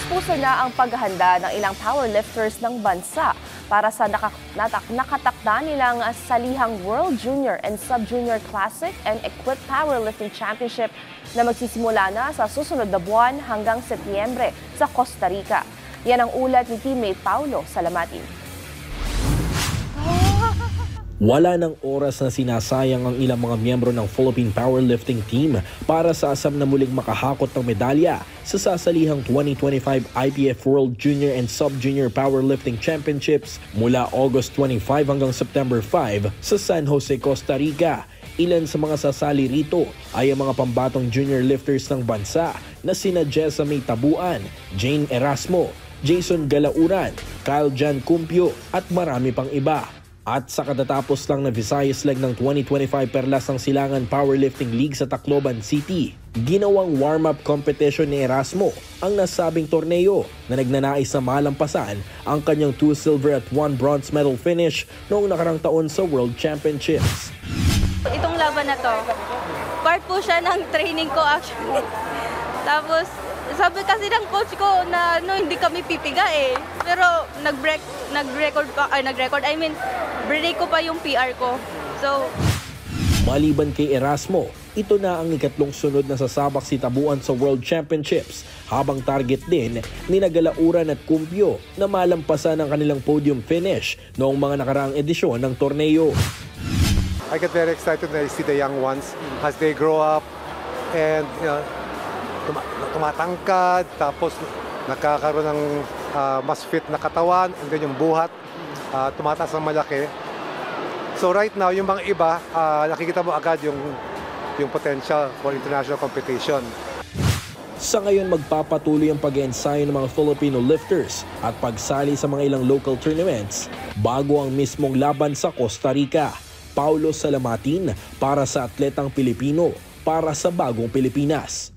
Puspuso na ang paghahanda ng ilang powerlifters ng bansa para sa nakatakda nilang salihang World Junior and Sub-Junior Classic and Equipped Powerlifting Championship na magsisimula na sa susunod na buwan hanggang Setyembre sa Costa Rica. Yan ang ulat ni teammate Paulo Salamatin. Wala ng oras na sinasayang ang ilang mga miyembro ng Philippine Powerlifting Team para sa asam na muling makahakot ng medalya sa sasalihang 2025 IPF World Junior and Sub-Junior Powerlifting Championships mula August 25 hanggang September 5 sa San Jose, Costa Rica. Ilan sa mga sasali rito ay ang mga pambatong junior lifters ng bansa na sina Jessa May Tabuan, Jane Erasmo, Jason Galauran, Kyle Jan Cumpio at marami pang iba. At sa katatapos lang na Visayas leg ng 2025 Perlas ng Silangan Powerlifting League sa Tacloban City, ginawang warm-up competition ni Erasmo ang nasabing torneo na nagnanais na malampasan ang kanyang 2 silver at 1 bronze medal finish noong nakarang taon sa World Championships. Itong laban na to, part po siya ng training ko actually. Tapos sabi kasi ng coach ko na hindi kami pipiga eh. Pero break ko pa yung PR ko. So, maliban kay Erasmo, ito na ang ikatlong sunod na sasabak si Tabuan sa World Championships, habang target din ni Galauran at Cumpio na malampasan ang kanilang podium finish noong mga nakaraang edisyon ng torneo. I get very excited when I see the young ones as they grow up and tumatangkad, tapos nakakaroon ng mas fit na katawan, and then yung buhat tumataas ng malaki. So right now, yung mga iba, nakikita mo agad yung potential for international competition. Sa ngayon, magpapatuloy ang pag-ensayo ng mga Filipino lifters at pagsali sa mga ilang local tournaments bago ang mismong laban sa Costa Rica. Paulo Salamatin para sa Atletang Pilipino, para sa Bagong Pilipinas.